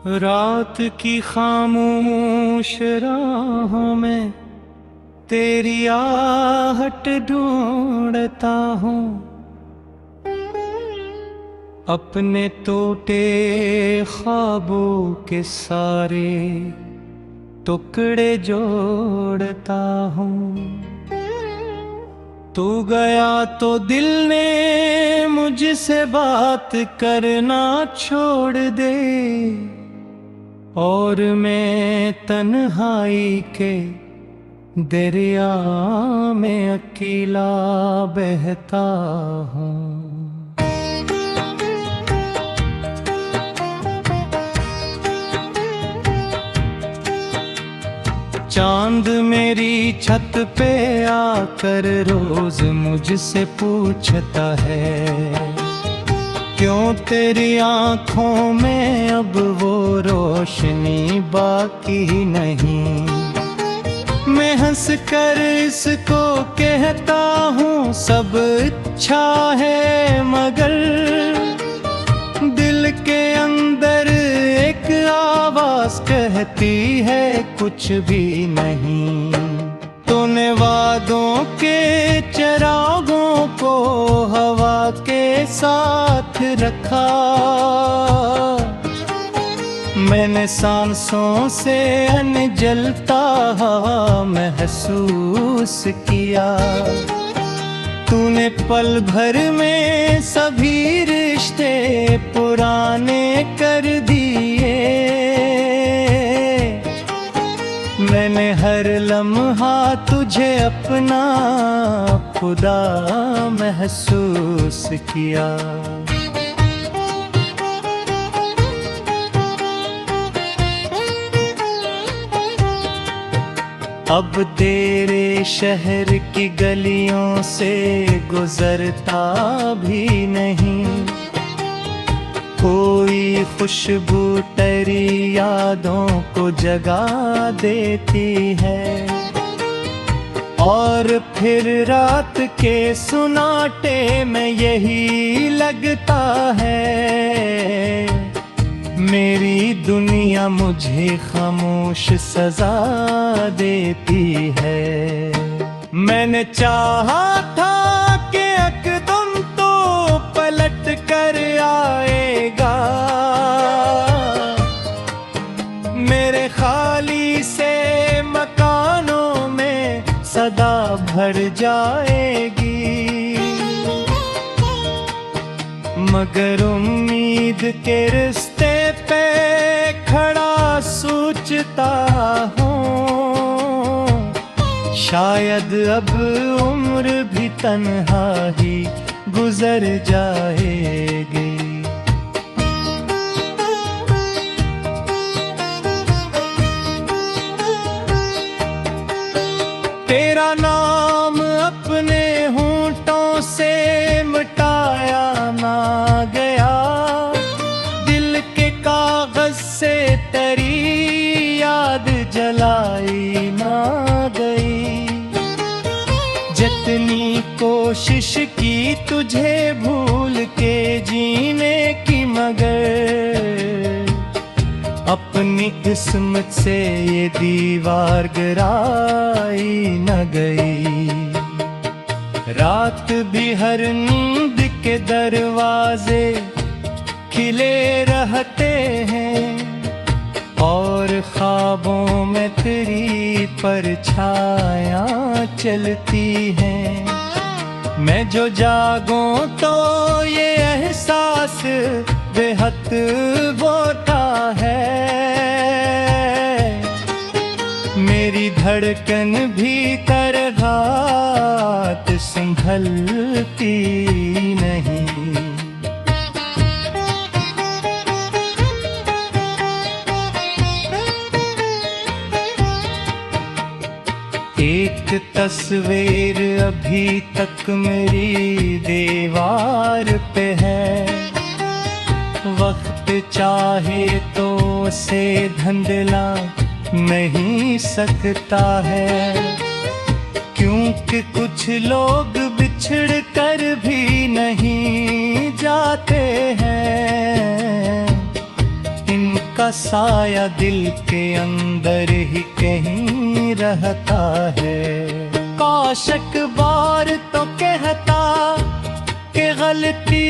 रात की खामोश राहों में तेरी आहट ढूंढता हूँ, अपने टूटे ख्वाबों के सारे टुकड़े जोड़ता हूँ। तू गया तो दिल ने मुझसे बात करना छोड़ दे, और मैं तन्हाई के दरिया में अकेला बहता हूँ। चांद मेरी छत पे आकर रोज मुझसे पूछता है, क्यों तेरी आँखों में अब वो रोशनी बाकी नहीं। मैं हंस कर इसको कहता हूँ सब अच्छा है, मगर दिल के अंदर एक आवाज कहती है कुछ भी नहीं। तूने वादों के चिरागों को हवा के साथ रखा, मैंने सांसों से अनजलता महसूस किया। तूने पल भर में सभी रिश्ते पुराने कर दिए, मैंने हर लम्हा तुझे अपना खुदा महसूस किया। अब तेरे शहर की गलियों से गुजरता भी नहीं, कोई खुशबू तेरी यादों को जगा देती है। और फिर रात के सुनाटे में यही लगता है, मेरी दुनिया मुझे खामोश सजा देती है। मैंने चाहा था कि एकदम तो पलट कर आएगा, मेरे खाली से मकानों में सदा भर जाएगी। मगर उम्मीद के रिश्ते पे खड़ा सोचता हूँ, शायद अब उम्र भी तन्हा ही गुजर जाएगी। तेरा नाम अपने होंठों से मिटाया ना गया, दिल के कागज से तेरी याद जलाई ना गई। जितनी कोशिश की तुझे भूल के जीने की, मगर अपनी किस्मत से ये दीवार गिराई न गई। रात भी हर नींद के दरवाजे खिले रहते हैं, और ख्वाबों में तेरी परछायां चलती हैं। मैं जो जागूं तो ये एहसास बेहद होता है, मेरी धड़कन भी कर रात संभलती नहीं। एक तस्वीर अभी तक मेरी दीवार पे है, वक्त चाहे तो उसे धुंधला नहीं सकता है। क्योंकि कुछ लोग बिछड़ कर भी नहीं जाते हैं, इनका साया दिल के अंदर ही कहीं रहता है। कौशक बार तो कहता कि गलती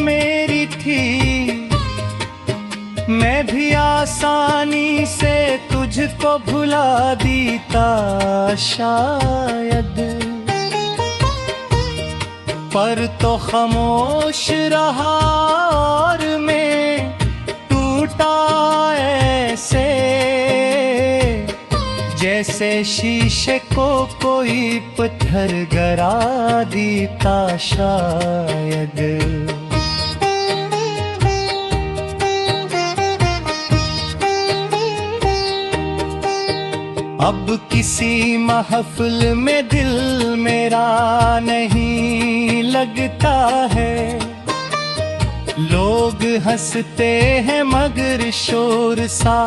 मेरी थी, मैं भी आसानी से तुझको भुला देता शायद, पर तो खामोश रहा और मैं टूटा ऐसे, जैसे शीशे को कोई पत्थर गरा देता शायद। अब किसी महफिल में दिल मेरा नहीं लगता है, लोग हंसते हैं मगर शोर सा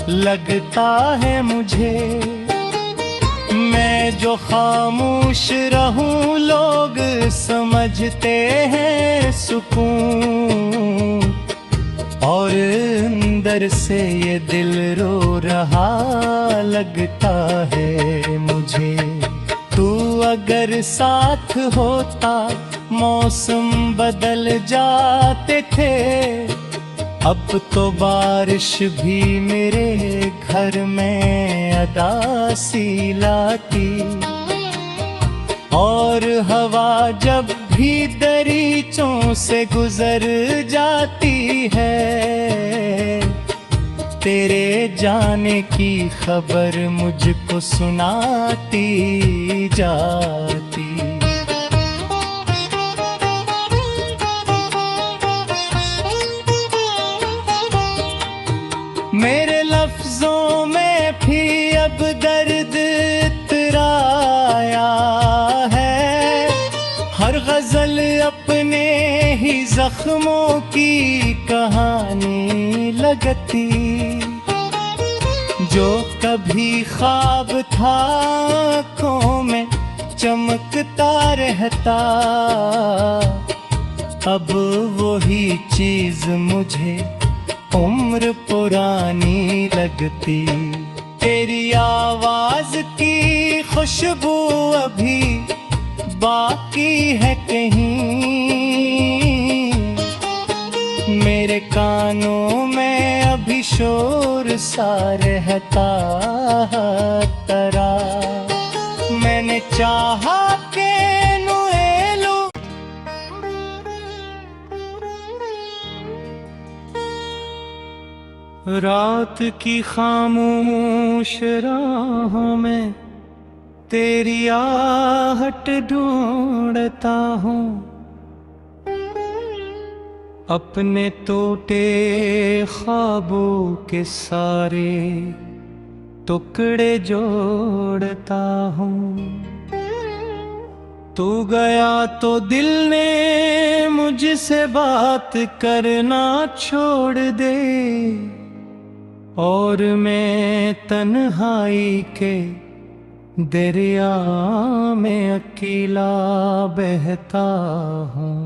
लगता है मुझे। मैं जो खामोश रहूं लोग समझते हैं सुकून, और अंदर से ये दिल रो रहा लगता है मुझे। तू अगर साथ होता मौसम बदल जाते थे, अब तो बारिश भी मेरे घर में अदा सी लाती, और हवा जब भी दरीचों से गुजर जाती है, तेरे जाने की खबर मुझको सुनाती जाती। मेरे लफ्जों में भी अब दर्द इतराया है, हर गजल अपने ही जख्मों की कहानी लगती। जो कभी ख्वाब था आँखों में चमकता रहता, अब वही चीज मुझे उम्र पुरानी लगती। तेरी आवाज की खुशबू अभी बाकी है कहीं, मेरे कानों में अभी शोर सा रहता तरा। मैंने चाहा के रात की खामोश राहों में तेरी आहट ढूंढता हूँ, अपने टूटे ख्वाबों के सारे टुकड़े जोड़ता हूँ। तू गया तो दिल ने मुझसे बात करना छोड़ दे, और मैं तन्हाई के दरिया में अकेला बहता हूँ।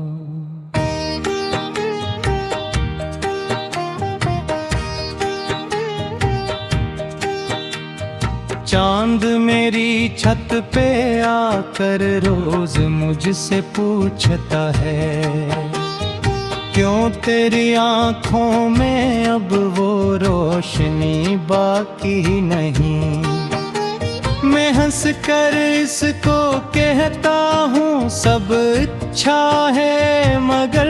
चांद मेरी छत पे आकर रोज मुझसे पूछता है, क्यों तेरी आँखों में अब वो रोशनी बाकी नहीं। मैं हंस कर इसको कहता हूँ सब अच्छा है, मगर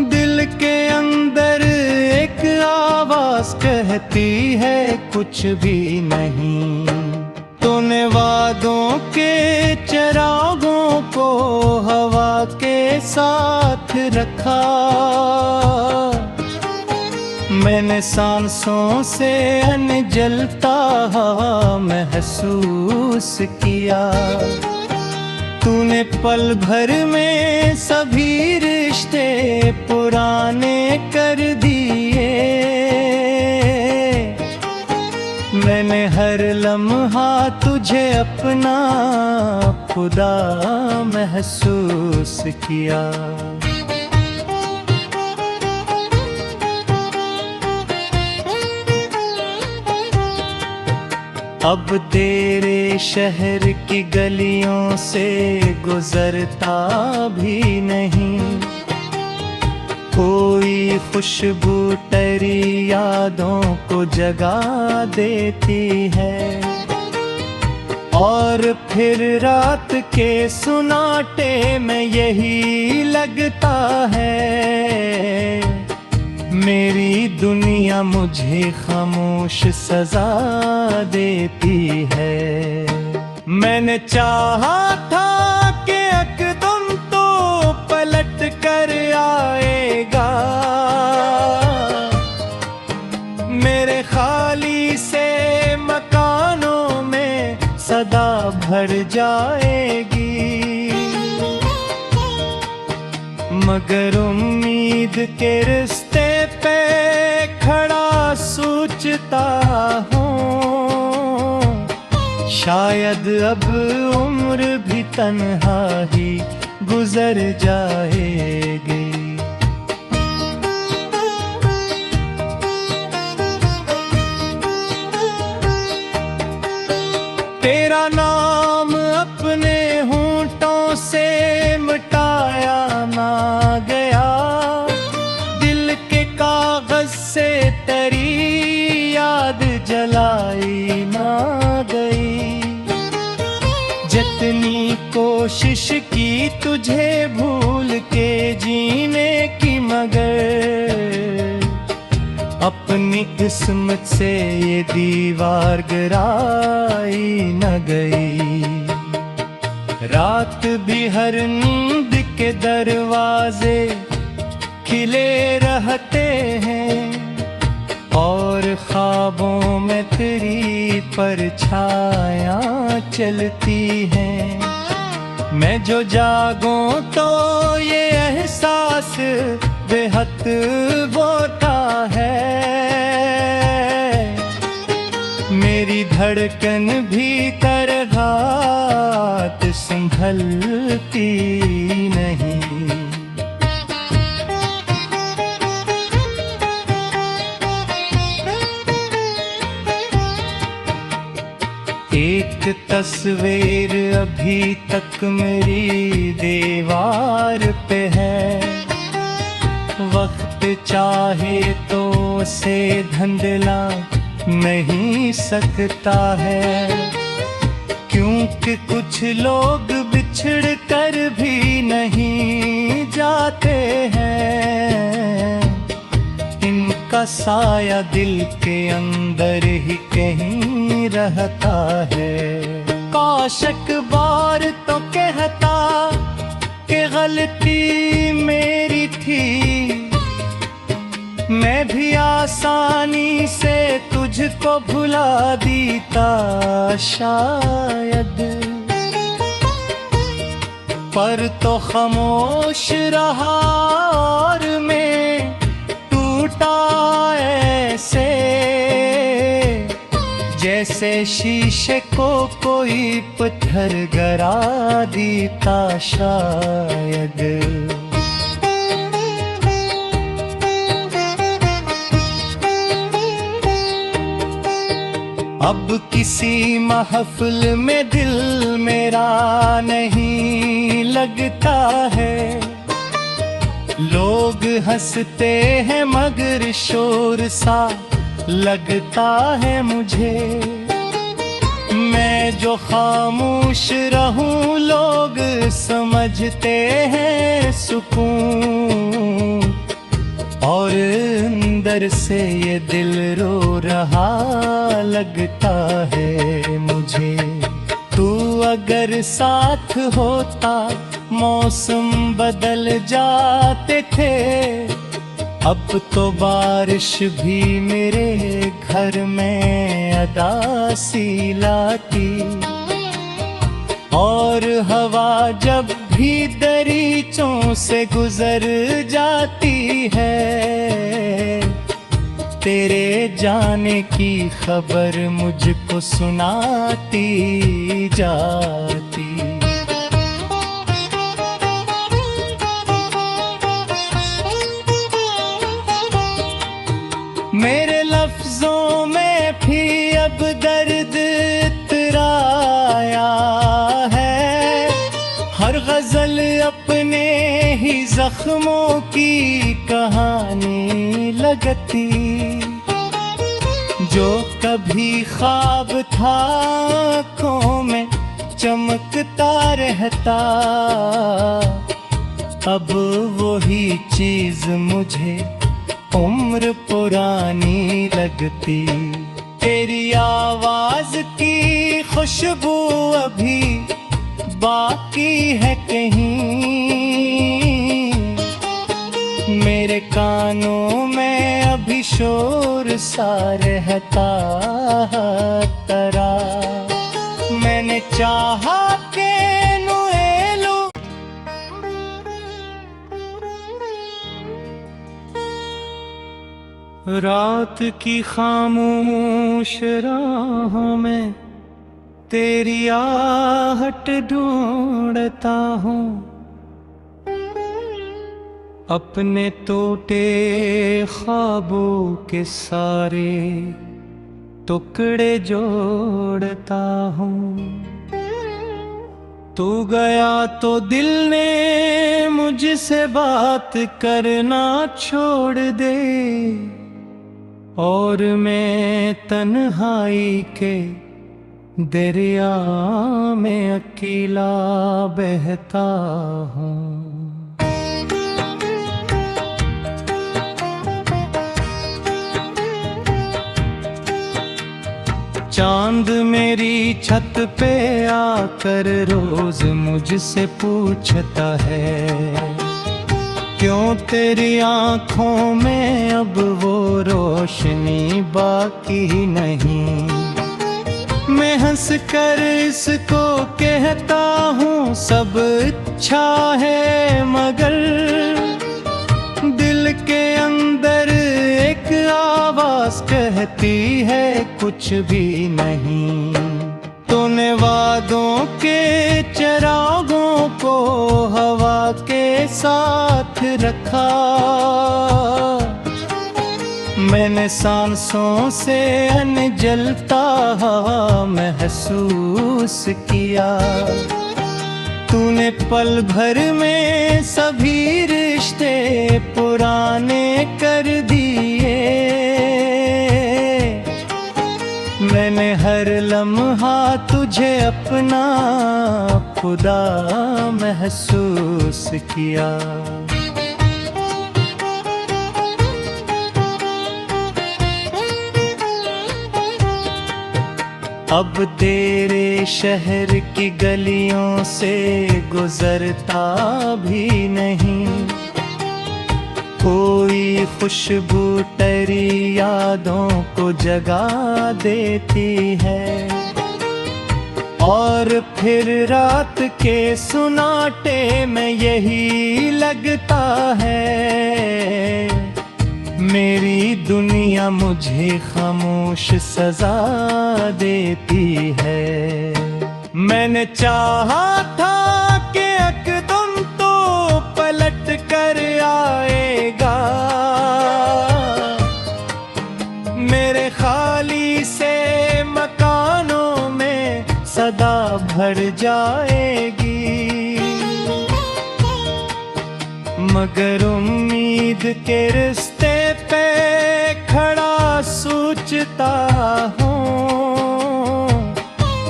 दिल के अंदर एक आवाज कहती है कुछ भी नहीं। तूने वादों के चिरागों को हवा के साथ रखा, मैंने सांसों से अनजलता महसूस किया। तूने पल भर में सभी रिश्ते पुराने कर दिए, मैंने हर लम्हा तुझे अपना खुदा महसूस किया। अब तेरे शहर की गलियों से गुजरता भी नहीं, कोई खुशबू तेरी यादों को जगा देती है। और फिर रात के सुनाटे में यही लगता है, मेरी दुनिया मुझे खामोश सजा देती है। मैंने चाहा था कि एकदम तो पलट कर आएगा, मेरे खाली से मकानों में सदा भर जाएगी। मगर उम्मीद के रिश्ते पे खड़ा सोचता हूँ, शायद अब उम्र भी तन्हा ही गुजर जाएगी। तेरा नाम अपने होंठों से मिटाया ना गया, दिल के कागज से तेरी याद जलाई ना गई। जितनी कोशिश की तुझे भूल के जीने की, मगर अपनी किस्मत से ये दीवार गिराई न गई। रात भी हर नींद के दरवाजे खिले रहते हैं, और ख्वाबों में तेरी परछायां चलती हैं। मैं जो जागूं तो ये एहसास बेहद होता है, मेरी धड़कन भीतर घात संभलती नहीं। एक तस्वीर अभी तक मेरी दीवार पे है, वक्त चाहे तो उसे धुंधला नहीं सकता है। क्योंकि कुछ लोग बिछड़ कर भी नहीं जाते हैं, इनका साया दिल के अंदर ही कहीं रहता है। काश एक बार तो कहता कि गलती मेरी थी, मैं भी आसानी से तुझको भुला देता शायद, पर तो खामोश रहा और मैं टूटा ऐसे, जैसे शीशे को कोई पत्थर गिरा देता शायद। अब किसी महफिल में दिल मेरा नहीं लगता है, लोग हंसते हैं मगर शोर सा लगता है मुझे। मैं जो खामोश रहूं लोग समझते हैं सुकून, और अंदर से ये दिल रो रहा लगता है मुझे। तू अगर साथ होता मौसम बदल जाते थे, अब तो बारिश भी मेरे घर में अदासी लाती, और हवा जब भी दरीचों से गुजर जाती है, तेरे जाने की खबर मुझको सुनाती जाती। मेरे लफ्जों में भी अब दर्द असल अपने ही जख्मों की कहानी लगती। जो कभी ख्वाब था आँखों में चमकता रहता, अब वही चीज मुझे उम्र पुरानी लगती। तेरी आवाज की खुशबू अभी बाकी है कहीं, मेरे कानों में अभी शोर सा रहता तरा। मैंने चाहा के रात की खामोश राहों में तेरी आहट ढूंढता हूँ, अपने टूटे ख्वाबों के सारे टुकड़े जोड़ता हूँ। तू गया तो दिल ने मुझसे बात करना छोड़ दे, और मैं तन्हाई के दरिया में अकेला बहता हूँ। चांद मेरी छत पे आकर रोज मुझसे पूछता है, क्यों तेरी आँखों में अब वो रोशनी बाकी नहीं। मैं हंस कर इसको कहता हूँ सब अच्छा है, मगर दिल के अंदर एक आवाज कहती है कुछ भी नहीं। तूने वादों के चिरागों को हवा के साथ रखा, मैंने सांसों से अनजलता महसूस किया। तूने पल भर में सभी रिश्ते पुराने कर दिए, मैंने हर लम्हा तुझे अपना खुदा महसूस किया। अब तेरे शहर की गलियों से गुजरता भी नहीं, कोई खुशबू तेरी यादों को जगा देती है। और फिर रात के सुनाटे में यही लगता है, मेरी दुनिया मुझे खामोश सजा देती है। मैंने चाहा था कि एकदम तो पलट कर आएगा, मेरे खाली से मकानों में सदा भर जाएगी। मगर उम्मीद के रिश्ते पे खड़ा सोचता हूँ,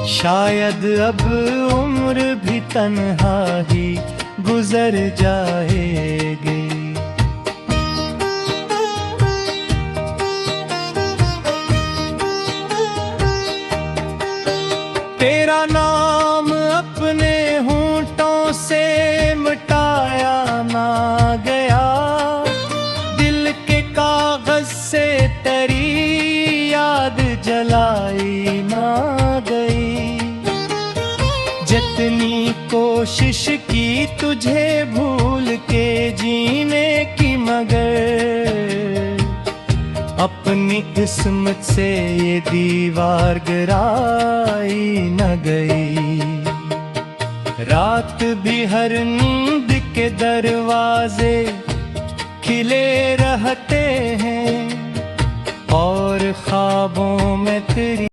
शायद अब उम्र भी तन्हा ही गुजर जाएगी। तेरा नाम अपने होंठों से मिटाया ना गया, दिल के कागज से तेरी याद जलाई ना गई। जितनी कोशिश की तुझे भूल के जीने की, मगर अपनी किस्मत से ये दीवार गिराई न गई। रात भी हर नींद के दरवाजे खिले रहते हैं, और ख्वाबों में तेरी